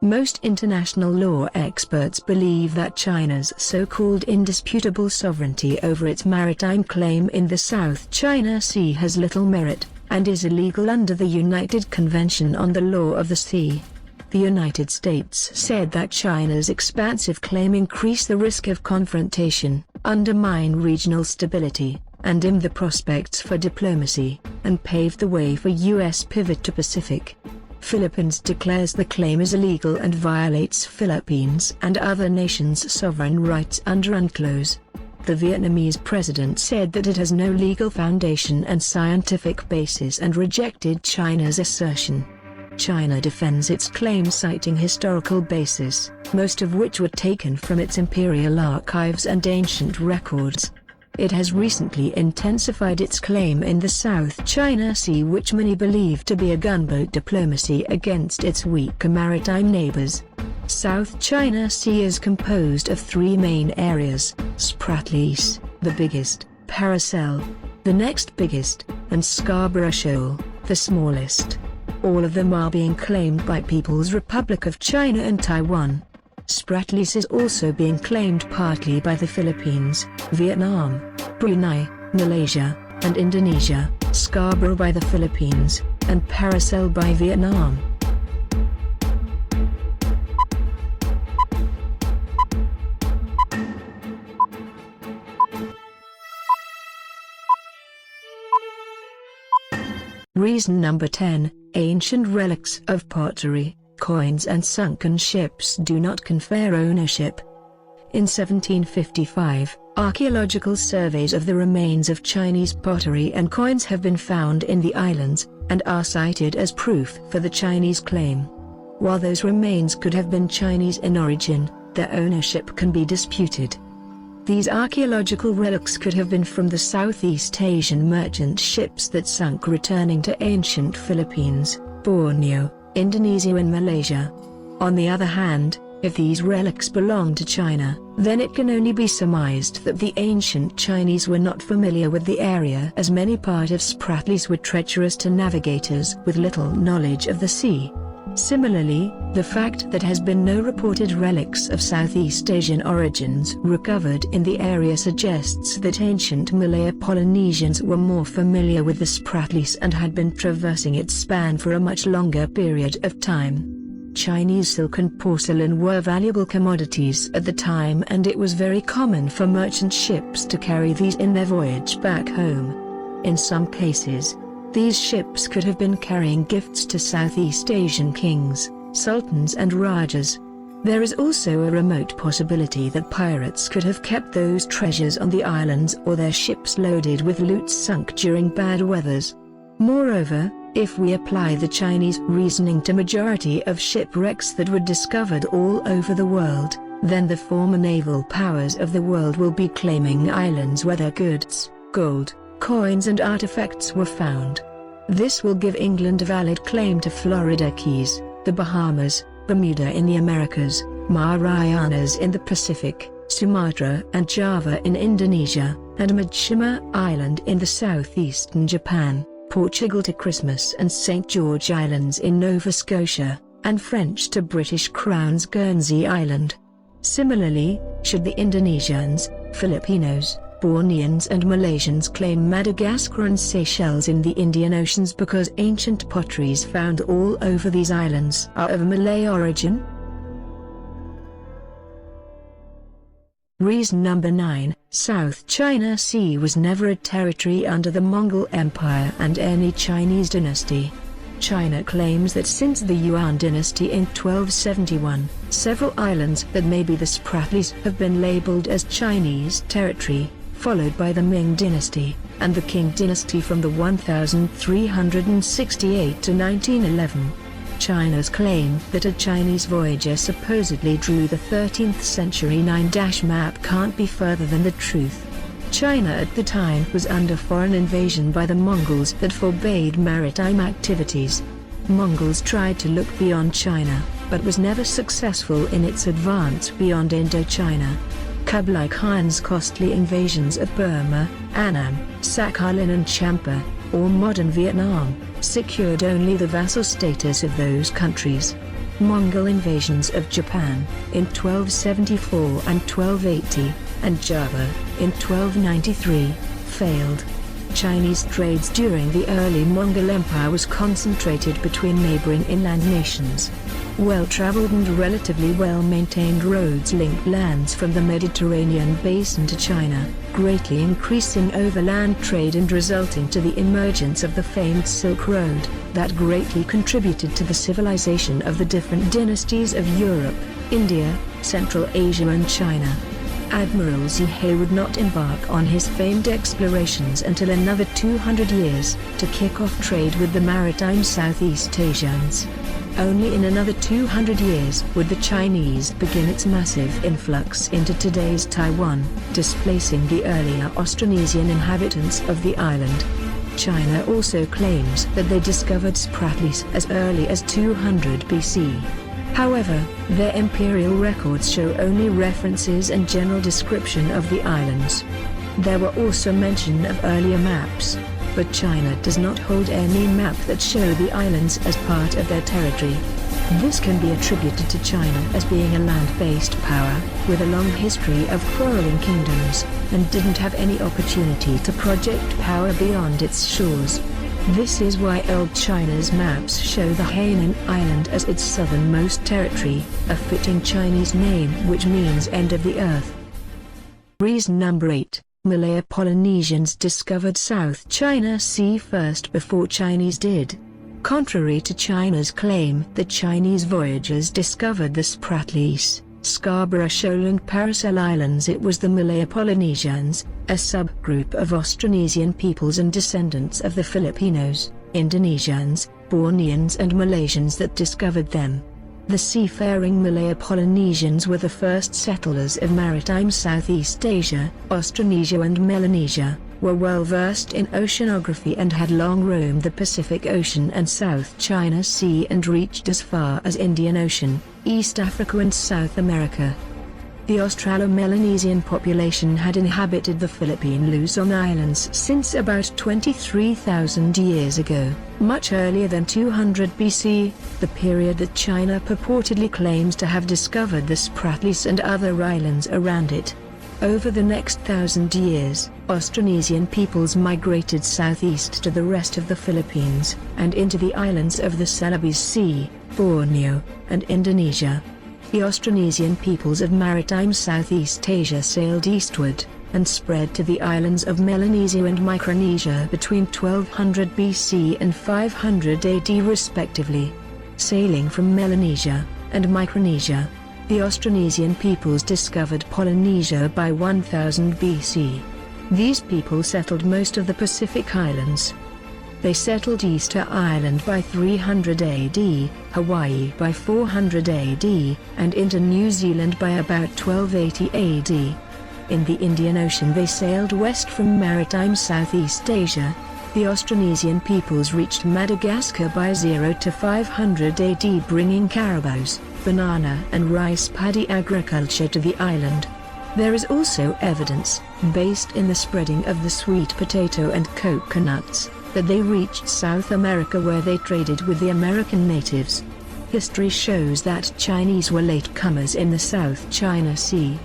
Most international law experts believe that China's so-called indisputable sovereignty over its maritime claim in the South China Sea has little merit, and is illegal under the United Convention on the Law of the Sea. The United States said that China's expansive claim increased the risk of confrontation, undermine regional stability, and dim the prospects for diplomacy, and paved the way for U.S. pivot to Pacific. Philippines declares the claim is illegal and violates Philippines and other nations' sovereign rights under UNCLOS. The Vietnamese president said that it has no legal foundation and scientific basis and rejected China's assertion. China defends its claim citing historical basis, most of which were taken from its imperial archives and ancient records. It has recently intensified its claim in the South China Sea, which many believe to be a gunboat diplomacy against its weaker maritime neighbors. South China Sea is composed of three main areas: Spratlys, the biggest, Paracel, the next biggest, and Scarborough Shoal, the smallest. All of them are being claimed by People's Republic of China and Taiwan. Spratlys is also being claimed partly by the Philippines, Vietnam, Brunei, Malaysia, and Indonesia, Scarborough by the Philippines, and Paracel by Vietnam. Reason number 10, ancient relics of pottery, coins and sunken ships do not confer ownership. In 1755, archaeological surveys of the remains of Chinese pottery and coins have been found in the islands, and are cited as proof for the Chinese claim. While those remains could have been Chinese in origin, their ownership can be disputed. These archaeological relics could have been from the Southeast Asian merchant ships that sunk returning to ancient Philippines, Borneo, Indonesia and Malaysia. On the other hand, if these relics belong to China, then it can only be surmised that the ancient Chinese were not familiar with the area, as many part of Spratlys were treacherous to navigators with little knowledge of the sea. Similarly, the fact that has been no reported relics of Southeast Asian origins recovered in the area suggests that ancient Malaya Polynesians were more familiar with the Spratlys and had been traversing its span for a much longer period of time. Chinese silk and porcelain were valuable commodities at the time, and it was very common for merchant ships to carry these in their voyage back home. In some cases, these ships could have been carrying gifts to Southeast Asian kings, sultans and rajas. There is also a remote possibility that pirates could have kept those treasures on the islands or their ships loaded with loot sunk during bad weathers. Moreover, if we apply the Chinese reasoning to majority of shipwrecks that were discovered all over the world, then the former naval powers of the world will be claiming islands where their goods, gold, coins and artifacts were found. This will give England a valid claim to Florida Keys, the Bahamas, Bermuda in the Americas, Marianas in the Pacific, Sumatra and Java in Indonesia, and Majima Island in the southeastern Japan, Portugal to Christmas and St. George Islands in Nova Scotia, and French to British Crown's Guernsey Island. Similarly, should the Indonesians, Filipinos, Borneans and Malaysians claim Madagascar and Seychelles in the Indian Oceans because ancient potteries found all over these islands are of Malay origin? Reason number 9, South China Sea was never a territory under the Mongol Empire and any Chinese dynasty. China claims that since the Yuan dynasty in 1271, several islands that may be the Spratlys have been labeled as Chinese territory, followed by the Ming dynasty, and the Qing dynasty from the 1368 to 1911. China's claim that a Chinese voyager supposedly drew the 13th century 9- map can't be further than the truth. China at the time was under foreign invasion by the Mongols that forbade maritime activities. Mongols tried to look beyond China, but was never successful in its advance beyond Indochina. Kublai Khan's costly invasions of Burma, Annam, Sakhalin and Champa, or modern Vietnam, secured only the vassal status of those countries. Mongol invasions of Japan in 1274 and 1280, and Java in 1293, failed. Chinese trades during the early Mongol Empire was concentrated between neighboring inland nations. Well-traveled and relatively well-maintained roads linked lands from the Mediterranean basin to China, greatly increasing overland trade and resulting to the emergence of the famed Silk Road, that greatly contributed to the civilization of the different dynasties of Europe, India, Central Asia and China. Admiral Zhe would not embark on his famed explorations until another 200 years, to kick off trade with the maritime Southeast Asians. Only in another 200 years would the Chinese begin its massive influx into today's Taiwan, displacing the earlier Austronesian inhabitants of the island. China also claims that they discovered Spratleys as early as 200 BC. However, their imperial records show only references and general description of the islands. There were also mention of earlier maps, but China does not hold any map that show the islands as part of their territory. This can be attributed to China as being a land-based power, with a long history of quarreling kingdoms, and didn't have any opportunity to project power beyond its shores. This is why old China's maps show the Hainan Island as its southernmost territory, a fitting Chinese name which means end of the earth. Reason number 8. Malaya-Polynesians discovered South China Sea first before Chinese did. Contrary to China's claim that Chinese voyagers discovered the Spratleys, Scarborough Shoal and Paracel Islands, it was the Malaya-Polynesians, a subgroup of Austronesian peoples and descendants of the Filipinos, Indonesians, Borneans and Malaysians that discovered them. The seafaring Malaya-Polynesians were the first settlers of maritime Southeast Asia. Austronesia and Melanesia were well versed in oceanography and had long roamed the Pacific Ocean and South China Sea and reached as far as Indian Ocean, East Africa and South America. The Australo-Melanesian population had inhabited the Philippine Luzon Islands since about 23,000 years ago, much earlier than 200 BC, the period that China purportedly claims to have discovered the Spratleys and other islands around it. Over the next 1,000 years, Austronesian peoples migrated southeast to the rest of the Philippines, and into the islands of the Celebes Sea, Borneo, and Indonesia. The Austronesian peoples of maritime Southeast Asia sailed eastward, and spread to the islands of Melanesia and Micronesia between 1200 BC and 500 AD respectively. Sailing from Melanesia and Micronesia, the Austronesian peoples discovered Polynesia by 1000 BC. These people settled most of the Pacific Islands. They settled Easter Island by 300 AD, Hawaii by 400 AD, and into New Zealand by about 1280 AD. In the Indian Ocean they sailed west from maritime Southeast Asia. The Austronesian peoples reached Madagascar by 0 to 500 AD, bringing carabaos, banana and rice paddy agriculture to the island. There is also evidence, based in the spreading of the sweet potato and coconuts, that they reached South America where they traded with the American natives. History shows that Chinese were latecomers in the South China Sea.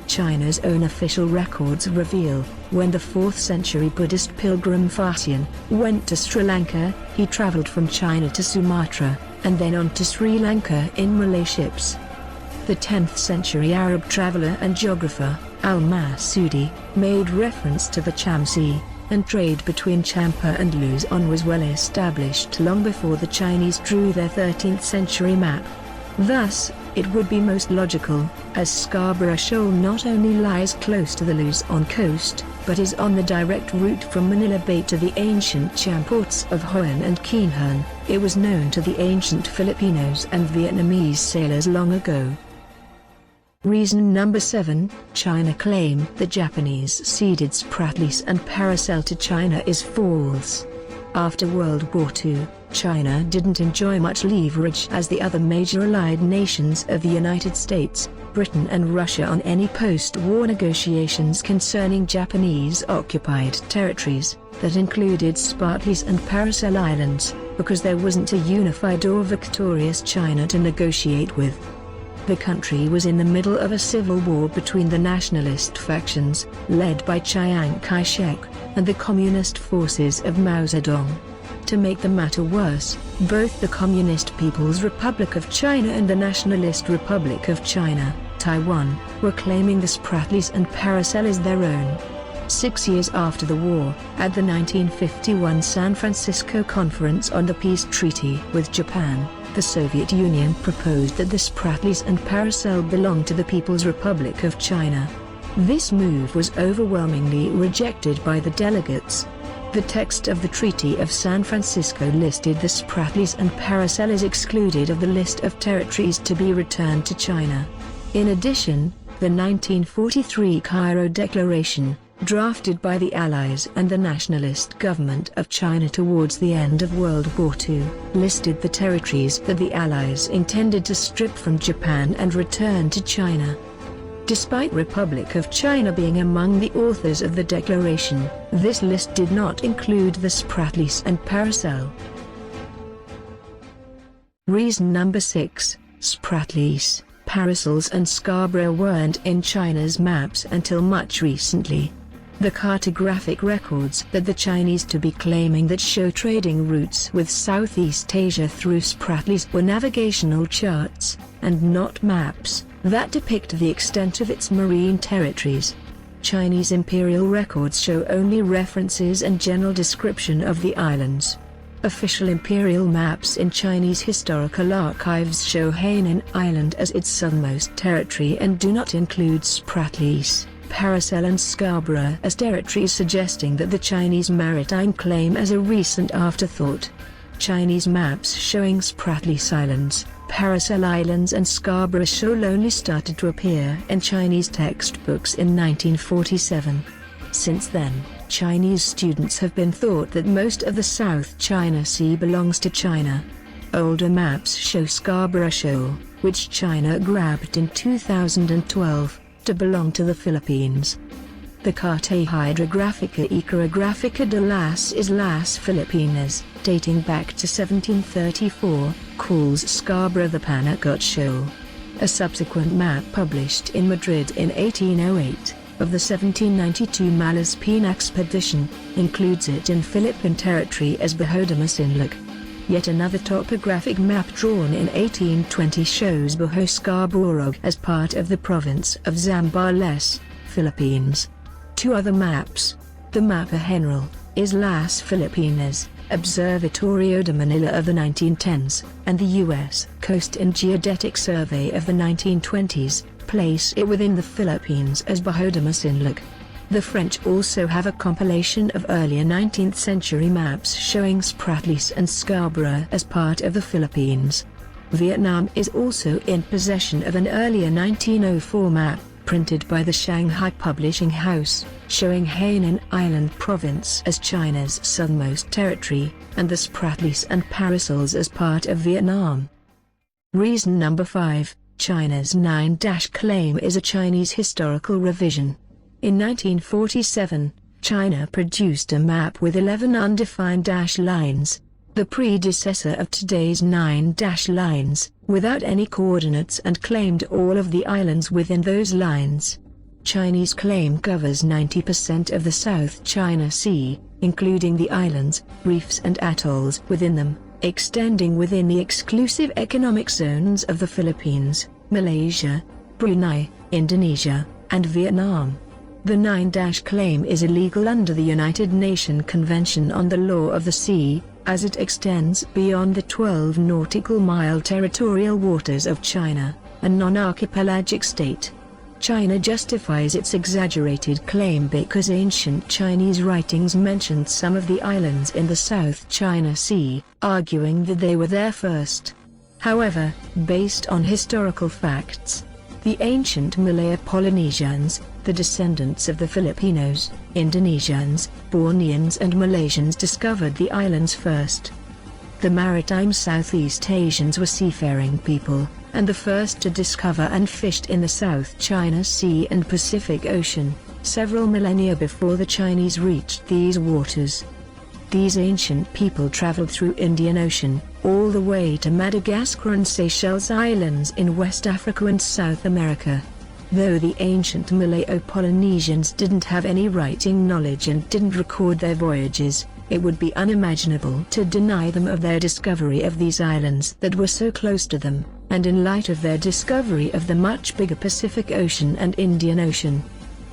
China's own official records reveal, when the 4th century Buddhist pilgrim Fascian went to Sri Lanka, he traveled from China to Sumatra, and then on to Sri Lanka in Malay ships. The 10th century Arab traveler and geographer, Al-Masudi, made reference to the Cham Sea, and trade between Champa and Luzon was well established long before the Chinese drew their 13th century map. Thus, it would be most logical, as Scarborough Shoal not only lies close to the Luzon coast, but is on the direct route from Manila Bay to the ancient Cham ports of Hoi An and Kien Han. It was known to the ancient Filipinos and Vietnamese sailors long ago. Reason number 7, China claim the Japanese ceded Spratleys and Paracel to China is false. After World War II, China didn't enjoy much leverage as the other major allied nations of the United States, Britain and Russia on any post-war negotiations concerning Japanese-occupied territories, that included Spratleys and Paracel Islands, because there wasn't a unified or victorious China to negotiate with. The country was in the middle of a civil war between the nationalist factions, led by Chiang Kai-shek, and the communist forces of Mao Zedong. To make the matter worse, both the Communist People's Republic of China and the Nationalist Republic of China, Taiwan, were claiming the Spratlys and Paracells their own. 6 years after the war, at the 1951 San Francisco Conference on the Peace Treaty with Japan, the Soviet Union proposed that the Spratlys and Paracells belong to the People's Republic of China. This move was overwhelmingly rejected by the delegates. The text of the Treaty of San Francisco listed the Spratlys and Paracells excluded of the list of territories to be returned to China. In addition, the 1943 Cairo Declaration, drafted by the Allies and the nationalist government of China towards the end of World War II, listed the territories that the Allies intended to strip from Japan and return to China. Despite Republic of China being among the authors of the declaration, this list did not include the Spratlys and Paracells. Reason number 6, Spratlys, Paracells and Scarborough weren't in China's maps until much recently. The cartographic records that the Chinese to be claiming that show trading routes with Southeast Asia through Spratlys were navigational charts, and not maps, that depict the extent of its marine territories. Chinese imperial records show only references and general description of the islands. Official imperial maps in Chinese historical archives show Hainan Island as its southernmost territory and do not include Spratlys, Paracells and Scarborough as territories, suggesting that the Chinese maritime claim as a recent afterthought. Chinese maps showing Spratlys Islands, Paracells Islands and Scarborough Shoal only started to appear in Chinese textbooks in 1947. Since then, Chinese students have been taught that most of the South China Sea belongs to China. Older maps show Scarborough Shoal, which China grabbed in 2012, to belong to the Philippines. The Carta Hydrográfica y Cartográfica de las Islas Filipinas, dating back to 1734, calls Scarborough the Panagot Shoal. A subsequent map published in Madrid in 1808, of the 1792 Malaspina expedition, includes it in Philippine territory as Bahodomasinloc. Yet another topographic map drawn in 1820 shows Bajo Scarborough as part of the province of Zambales, Philippines. Two other maps, the Mapa General, Islas Filipinas, Observatorio de Manila of the 1910s, and the U.S. Coast and Geodetic Survey of the 1920s, place it within the Philippines as Bahodomasinloc. The French also have a compilation of earlier 19th century maps showing Spratlys and Scarborough as part of the Philippines. Vietnam is also in possession of an earlier 1904 map, printed by the Shanghai Publishing House, showing Hainan Island Province as China's southernmost territory, and the Spratlys and Paracells as part of Vietnam. Reason number 5, China's 9- claim is a Chinese historical revision. In 1947, China produced a map with 11 undefined dash lines, the predecessor of today's 9 dash lines, without any coordinates, and claimed all of the islands within those lines. Chinese claim covers 90% of the South China Sea, including the islands, reefs and atolls within them, extending within the exclusive economic zones of the Philippines, Malaysia, Brunei, Indonesia, and Vietnam. The 9- claim is illegal under the United Nations Convention on the Law of the Sea, as it extends beyond the 12 nautical mile territorial waters of China, a non-archipelagic state. China justifies its exaggerated claim because ancient Chinese writings mentioned some of the islands in the South China Sea, arguing that they were there first. However, based on historical facts, the ancient Malay Polynesians, the descendants of the Filipinos, Indonesians, Borneans and Malaysians discovered the islands first. The maritime Southeast Asians were seafaring people, and the first to discover and fished in the South China Sea and Pacific Ocean, several millennia before the Chinese reached these waters. These ancient people traveled through Indian Ocean, all the way to Madagascar and Seychelles Islands in West Africa and South America. Though the ancient Malayo-Polynesians didn't have any writing knowledge and didn't record their voyages, it would be unimaginable to deny them of their discovery of these islands that were so close to them, and in light of their discovery of the much bigger Pacific Ocean and Indian Ocean.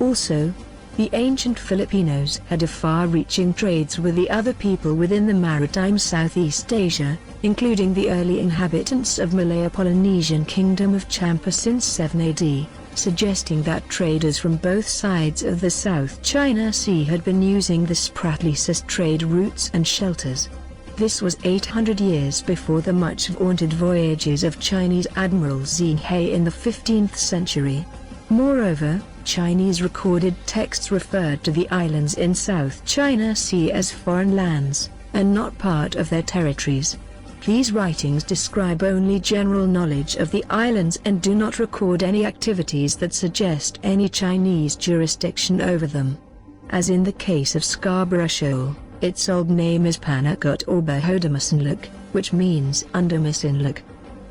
Also, the ancient Filipinos had a far-reaching trades with the other people within the maritime Southeast Asia, including the early inhabitants of Malayo-Polynesian Kingdom of Champa since 7 AD, suggesting that traders from both sides of the South China Sea had been using the spratlys as trade routes and shelters. This was 800 years before the much-vaunted voyages of Chinese Admiral Zheng He in the 15th century. Moreover, Chinese recorded texts referred to the islands in South China Sea as foreign lands, and not part of their territories. These writings describe only general knowledge of the islands and do not record any activities that suggest any Chinese jurisdiction over them. As in the case of Scarborough Shoal, its old name is Panagot or Bahodomasinloc, which means under Masinloc.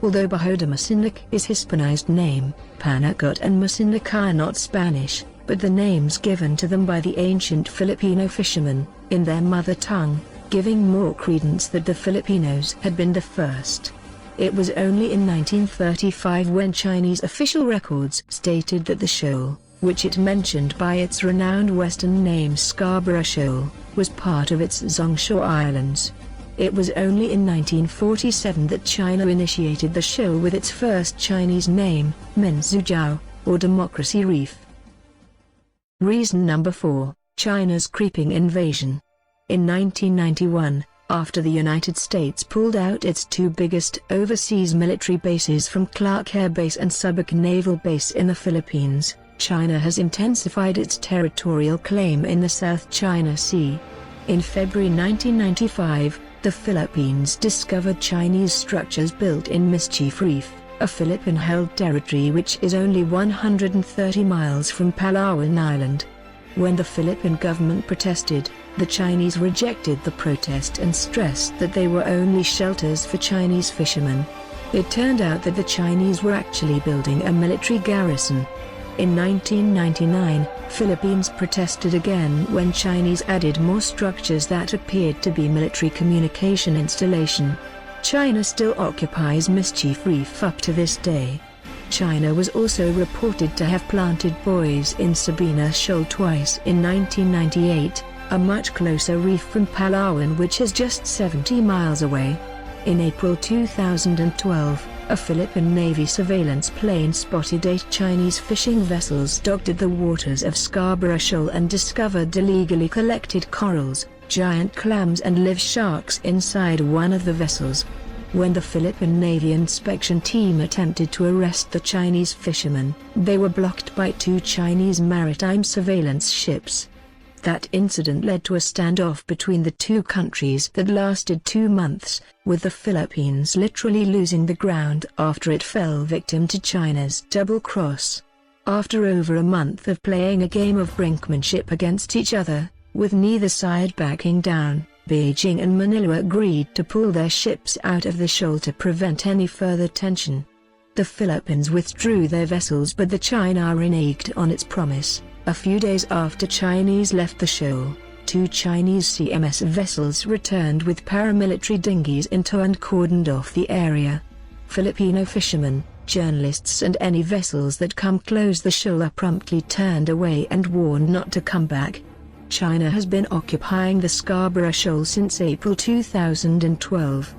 Although Bahodomasinloc is Hispanized name, Panagot and Masinloc are not Spanish, but the names given to them by the ancient Filipino fishermen, in their mother tongue, giving more credence that the Filipinos had been the first. It was only in 1935 when Chinese official records stated that the shoal, which it mentioned by its renowned western name Scarborough Shoal, was part of its Zhongshan Islands. It was only in 1947 that China initiated the shoal with its first Chinese name, Menzhujiao, or Democracy Reef. Reason number 4, China's creeping invasion. In 1991, after the United States pulled out its two biggest overseas military bases from Clark Air Base and Subic Naval Base in the Philippines, China has intensified its territorial claim in the South China Sea. In February 1995, the Philippines discovered Chinese structures built in Mischief Reef, a Philippine-held territory which is only 130 miles from Palawan Island. When the Philippine government protested, the Chinese rejected the protest and stressed that they were only shelters for Chinese fishermen. It turned out that the Chinese were actually building a military garrison. In 1999, Philippines protested again when Chinese added more structures that appeared to be military communication installation. China still occupies Mischief Reef up to this day. China was also reported to have planted buoys in Sabina Shoal twice in 1998, a much closer reef from Palawan which is just 70 miles away. In April 2012, a Philippine Navy surveillance plane spotted 8 Chinese fishing vessels docked at the waters of Scarborough Shoal and discovered illegally collected corals, giant clams and live sharks inside one of the vessels. When the Philippine Navy inspection team attempted to arrest the Chinese fishermen, they were blocked by 2 Chinese maritime surveillance ships. That incident led to a standoff between the two countries that lasted 2 months, with the Philippines literally losing the ground after it fell victim to China's double cross. After over a month of playing a game of brinkmanship against each other, with neither side backing down, Beijing and Manila agreed to pull their ships out of the shoal to prevent any further tension. The Philippines withdrew their vessels, but the China reneged on its promise. A few days after Chinese left the shoal, 2 Chinese CMS vessels returned with paramilitary dinghies in tow and cordoned off the area. Filipino fishermen, journalists and any vessels that come close the shoal are promptly turned away and warned not to come back. China has been occupying the Scarborough Shoal since April 2012.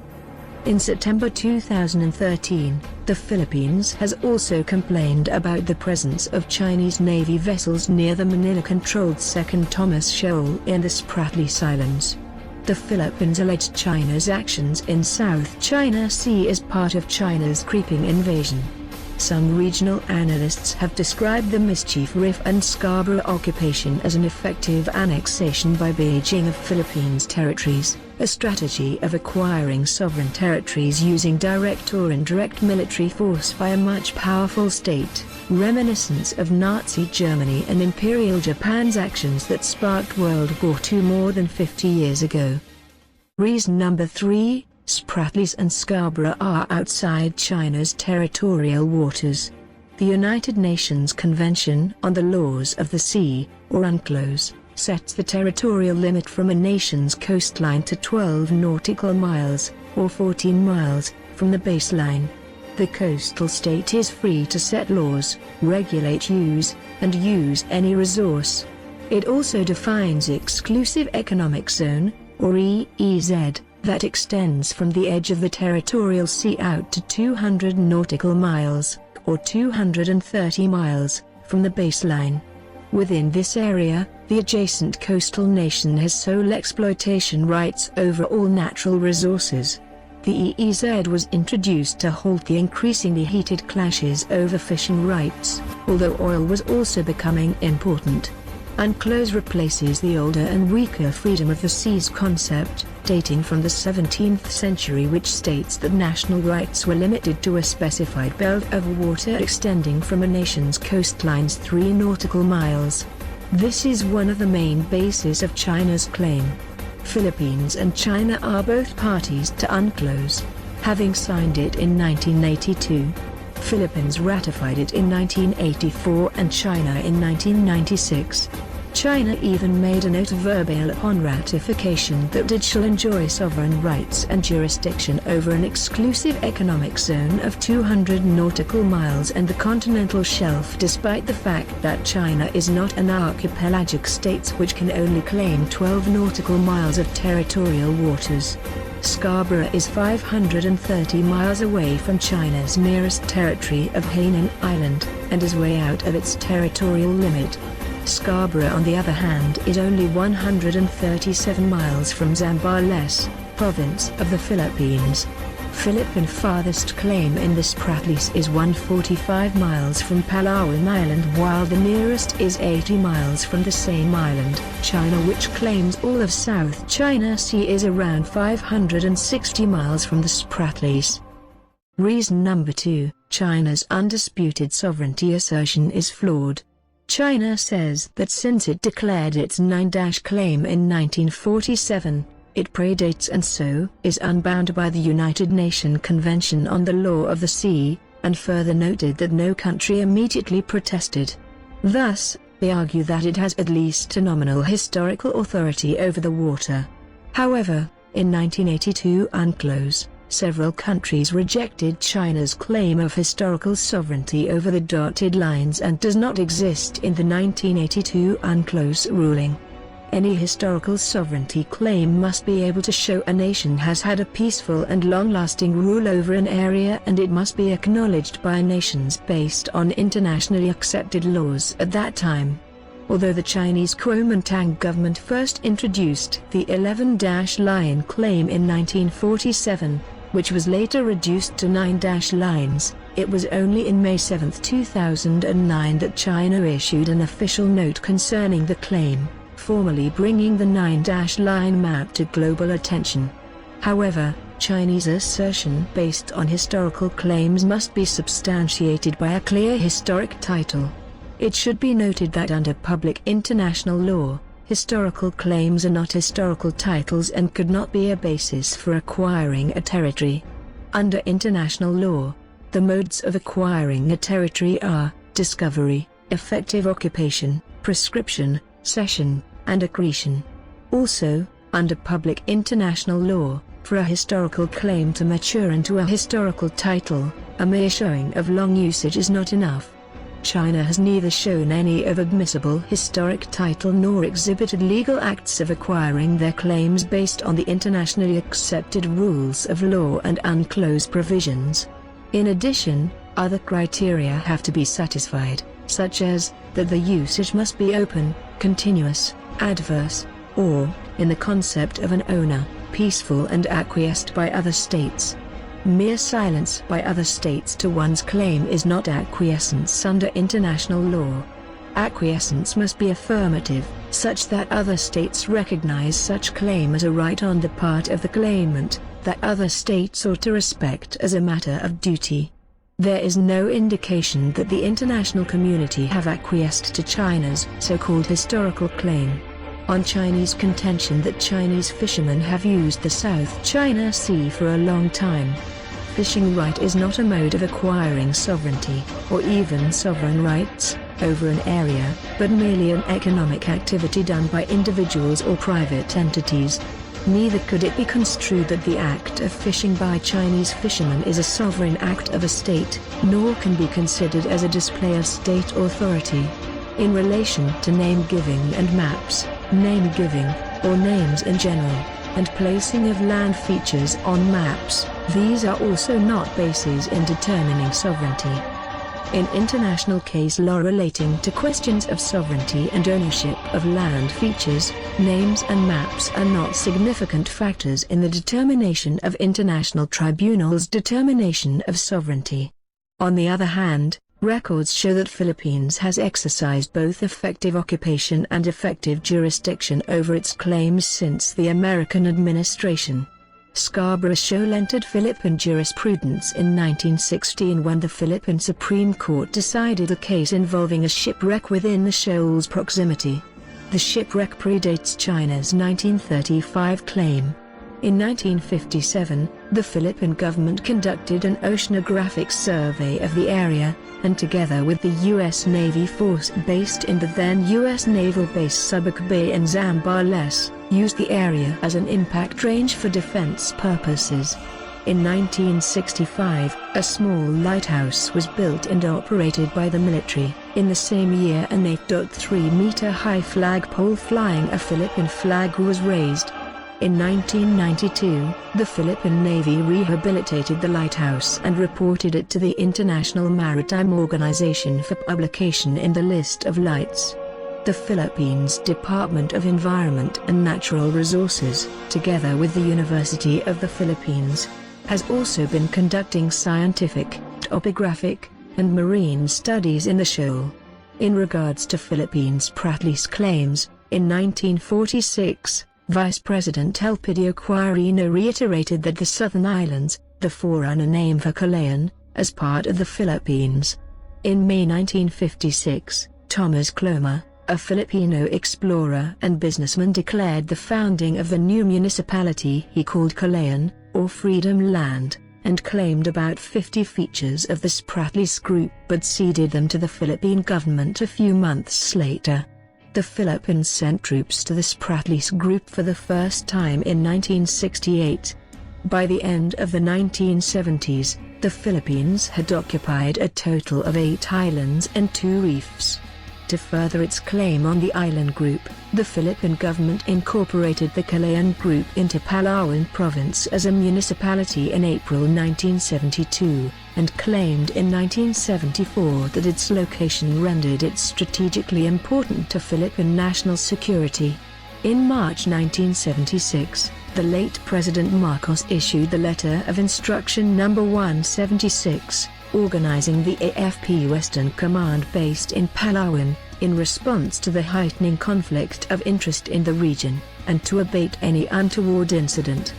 In September 2013, the Philippines has also complained about the presence of Chinese Navy vessels near the Manila-controlled Second Thomas Shoal in the Spratlys Islands. The Philippines alleged China's actions in South China Sea as part of China's creeping invasion. Some regional analysts have described the Mischief Reef and Scarborough occupation as an effective annexation by Beijing of Philippines territories, a strategy of acquiring sovereign territories using direct or indirect military force by a much powerful state, reminiscent of Nazi Germany and Imperial Japan's actions that sparked World War II more than 50 years ago. Reason number 3, Spratlys and Scarborough are outside China's territorial waters. The United Nations Convention on the Laws of the Sea, or UNCLOS, sets the territorial limit from a nation's coastline to 12 nautical miles, or 14 miles, from the baseline. The coastal state is free to set laws, regulate use, and use any resource. It also defines Exclusive Economic Zone, or EEZ, that extends from the edge of the territorial sea out to 200 nautical miles, or 230 miles, from the baseline. Within this area, the adjacent coastal nation has sole exploitation rights over all natural resources. The EEZ was introduced to halt the increasingly heated clashes over fishing rights, although oil was also becoming important. UNCLOS replaces the older and weaker freedom of the seas concept, dating from the 17th century, which states that national rights were limited to a specified belt of water extending from a nation's coastlines 3 nautical miles. This is one of the main bases of China's claim. Philippines and China are both parties to UNCLOS, having signed it in 1982. Philippines ratified it in 1984 and China in 1996. China even made a note verbal upon ratification that it shall enjoy sovereign rights and jurisdiction over an exclusive economic zone of 200 nautical miles and the continental shelf, despite the fact that China is not an archipelagic state which can only claim 12 nautical miles of territorial waters. Scarborough is 530 miles away from China's nearest territory of Hainan Island, and is way out of its territorial limit. Scarborough, on the other hand, is only 137 miles from Zambales, province of the Philippines. Philippine farthest claim in the Spratlys is 145 miles from Palawan Island, while the nearest is 80 miles from the same island. China, which claims all of South China Sea, is around 560 miles from the Spratlys. Reason number 2, China's undisputed sovereignty assertion is flawed. China says that since it declared its 9- claim in 1947, it predates and so is unbound by the United Nations Convention on the Law of the Sea, and further noted that no country immediately protested. Thus, they argue that it has at least a nominal historical authority over the water. However, in 1982 UNCLOS, several countries rejected China's claim of historical sovereignty over the dotted lines and does not exist in the 1982 UNCLOS ruling. Any historical sovereignty claim must be able to show a nation has had a peaceful and long-lasting rule over an area, and it must be acknowledged by nations based on internationally accepted laws at that time. Although the Chinese Kuomintang government first introduced the 11-line claim in 1947, which was later reduced to 9-lines, it was only in May 7, 2009 that China issued an official note concerning the claim, formally bringing the 9-line map to global attention. However, Chinese assertion based on historical claims must be substantiated by a clear historic title. It should be noted that under public international law, historical claims are not historical titles and could not be a basis for acquiring a territory. Under international law, the modes of acquiring a territory are discovery, effective occupation, prescription, cession, and accretion. Also, under public international law, for a historical claim to mature into a historical title, a mere showing of long usage is not enough. China has neither shown any of admissible historic title nor exhibited legal acts of acquiring their claims based on the internationally accepted rules of law and UNCLOS provisions. In addition, other criteria have to be satisfied, such as that the usage must be open, continuous, adverse, or, in the concept of an owner, peaceful and acquiesced by other states. Mere silence by other states to one's claim is not acquiescence under international law. Acquiescence must be affirmative, such that other states recognize such claim as a right on the part of the claimant, that other states ought to respect as a matter of duty. There is no indication that the international community have acquiesced to China's so-called historical claim. on Chinese contention that Chinese fishermen have used the South China Sea for a long time. Fishing right is not a mode of acquiring sovereignty, or even sovereign rights, over an area, but merely an economic activity done by individuals or private entities. Neither could it be construed that the act of fishing by Chinese fishermen is a sovereign act of a state, nor can be considered as a display of state authority. In relation to name-giving and maps, name-giving, or names in general, and placing of land features on maps, these are also not bases in determining sovereignty. In international case law relating to questions of sovereignty and ownership of land features, names and maps are not significant factors in the determination of international tribunals' determination of sovereignty. On the other hand, records show that Philippines has exercised both effective occupation and effective jurisdiction over its claims since the American administration. Scarborough Shoal entered Philippine jurisprudence in 1916 when the Philippine Supreme Court decided a case involving a shipwreck within the shoal's proximity. The shipwreck predates China's 1935 claim. In 1957, the Philippine government conducted an oceanographic survey of the area, and together with the U.S. Navy force based in the then U.S. Naval Base Subic Bay in Zambales, used the area as an impact range for defense purposes. In 1965, a small lighthouse was built and operated by the military. In the same year, an 8.3-meter high flagpole flying a Philippine flag was raised. In 1992, the Philippine Navy rehabilitated the lighthouse and reported it to the International Maritime Organization for publication in the list of lights. The Philippines Department of Environment and Natural Resources, together with the University of the Philippines, has also been conducting scientific, topographic, and marine studies in the shoal. In regards to Philippines' Pratley's claims, in 1946, Vice President Elpidio Quirino reiterated that the Southern Islands, the forerunner name for Calayan, as part of the Philippines. In May 1956, Thomas Cloma, a Filipino explorer and businessman, declared the founding of the new municipality he called Calayan, or Freedom Land, and claimed about 50 features of the Spratlys group but ceded them to the Philippine government a few months later. The Philippines sent troops to the Spratlys group for the first time in 1968. By the end of the 1970s, the Philippines had occupied a total of 8 islands and 2 reefs. To further its claim on the island group, the Philippine government incorporated the Calayan group into Palawan province as a municipality in April 1972, and claimed in 1974 that its location rendered it strategically important to Philippine national security. In March 1976, the late President Marcos issued the Letter of Instruction No. 176, organizing the AFP Western Command based in Palawan, in response to the heightening conflict of interest in the region, and to abate any untoward incident.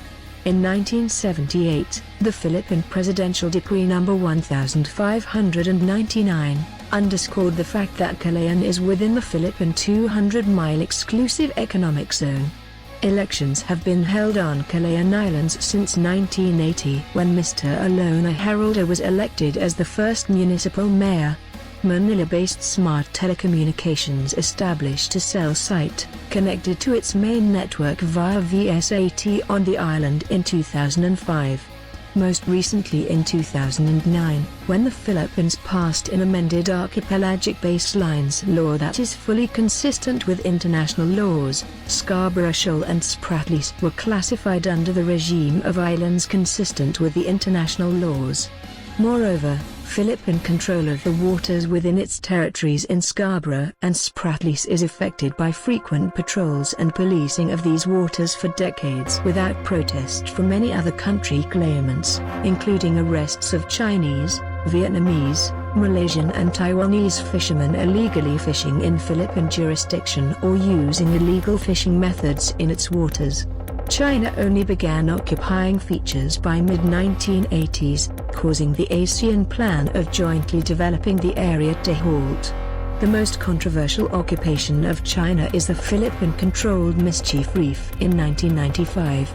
In 1978, the Philippine Presidential Decree No. 1599, underscored the fact that Calayan is within the Philippine 200-mile exclusive economic zone. Elections have been held on Calayan Islands since 1980, when Mr. Alona Herolda was elected as the first municipal mayor. Manila-based Smart Telecommunications established a cell site, connected to its main network via VSAT on the island in 2005. Most recently in 2009, when the Philippines passed an amended archipelagic baselines law that is fully consistent with international laws, Scarborough Shoal and Spratlys were classified under the regime of islands consistent with the international laws. Moreover, Philippine control of the waters within its territories in Scarborough and Spratlys is affected by frequent patrols and policing of these waters for decades without protest from any other country claimants, including arrests of Chinese, Vietnamese, Malaysian and Taiwanese fishermen illegally fishing in Philippine jurisdiction or using illegal fishing methods in its waters. China only began occupying features by mid-1980s, causing the ASEAN plan of jointly developing the area to halt. The most controversial occupation of China is the Philippine-controlled Mischief Reef in 1995.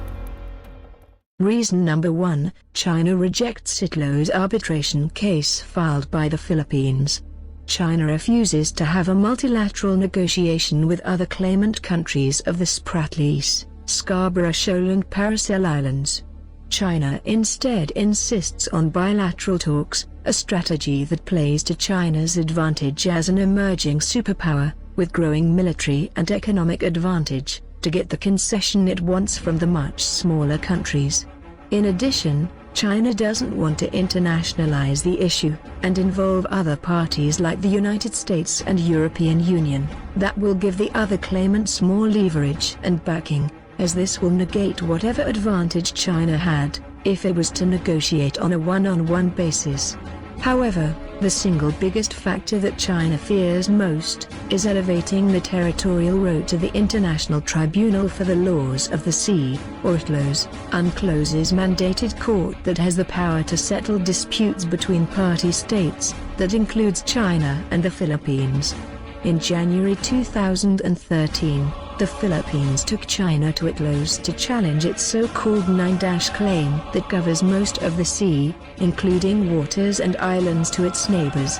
Reason number 1, China rejects UNCLOS arbitration case filed by the Philippines. China refuses to have a multilateral negotiation with other claimant countries of the Spratlys, Scarborough Shoal and Paracel Islands. China instead insists on bilateral talks, a strategy that plays to China's advantage as an emerging superpower, with growing military and economic advantage, to get the concession it wants from the much smaller countries. In addition, China doesn't want to internationalize the issue, and involve other parties like the United States and European Union, that will give the other claimants more leverage and backing, as this will negate whatever advantage China had, if it was to negotiate on a one-on-one basis. However, the single biggest factor that China fears most, is elevating the territorial road to the International Tribunal for the Laws of the Sea, or UNCLOS, UNCLOS's mandated court that has the power to settle disputes between party states, that includes China and the Philippines. In January 2013, the Philippines took China to UNCLOS to challenge its so-called 9- claim that covers most of the sea, including waters and islands to its neighbors.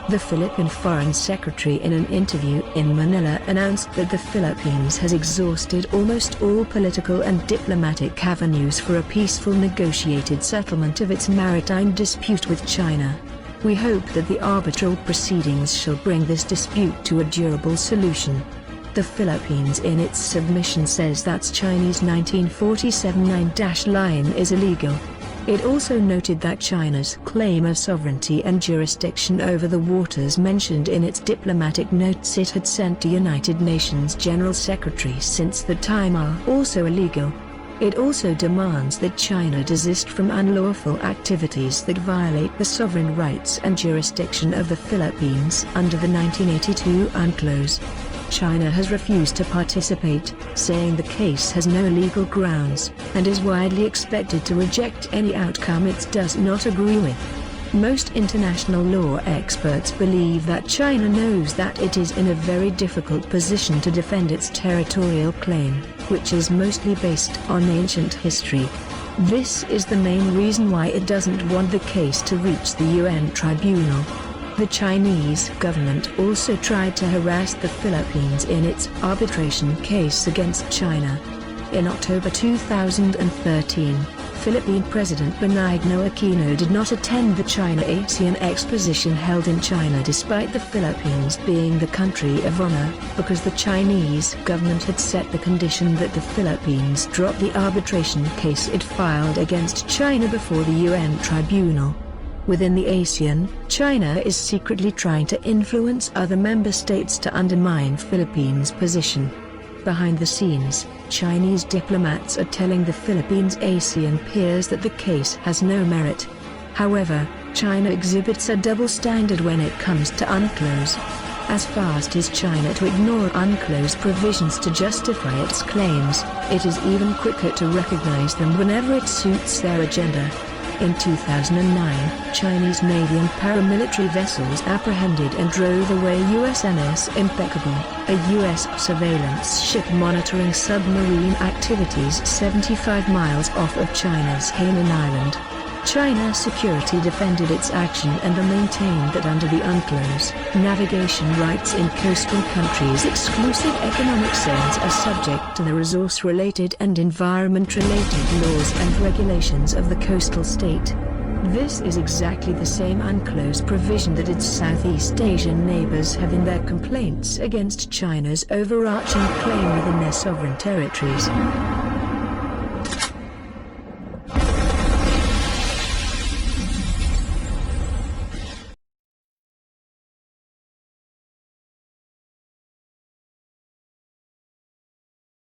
The Philippine Foreign Secretary in an interview in Manila announced that the Philippines has exhausted almost all political and diplomatic avenues for a peaceful negotiated settlement of its maritime dispute with China. We hope that the arbitral proceedings shall bring this dispute to a durable solution. The Philippines in its submission says that Chinese 1947 9- line is illegal. It also noted that China's claim of sovereignty and jurisdiction over the waters mentioned in its diplomatic notes it had sent to United Nations General Secretary since the time are also illegal. It also demands that China desist from unlawful activities that violate the sovereign rights and jurisdiction of the Philippines under the 1982 UNCLOS. China has refused to participate, saying the case has no legal grounds, and is widely expected to reject any outcome it does not agree with. Most international law experts believe that China knows that it is in a very difficult position to defend its territorial claim, which is mostly based on ancient history. This is the main reason why it doesn't want the case to reach the UN tribunal. The Chinese government also tried to harass the Philippines in its arbitration case against China. In October 2013, Philippine President Benigno Aquino did not attend the China-ASEAN exposition held in China despite the Philippines being the country of honor, because the Chinese government had set the condition that the Philippines drop the arbitration case it filed against China before the UN tribunal. Within the ASEAN, China is secretly trying to influence other member states to undermine Philippines' position. Behind the scenes, Chinese diplomats are telling the Philippines' ASEAN peers that the case has no merit. However, China exhibits a double standard when it comes to UNCLOS. As fast as China to ignore UNCLOS provisions to justify its claims, it is even quicker to recognize them whenever it suits their agenda. In 2009, Chinese Navy and paramilitary vessels apprehended and drove away USNS Impeccable, a U.S. surveillance ship monitoring submarine activities 75 miles off of China's Hainan Island. China security defended its action and maintained that under the UNCLOS, navigation rights in coastal countries' exclusive economic zones are subject to the resource-related and environment-related laws and regulations of the coastal state. This is exactly the same UNCLOS provision that its Southeast Asian neighbors have in their complaints against China's overarching claim within their sovereign territories.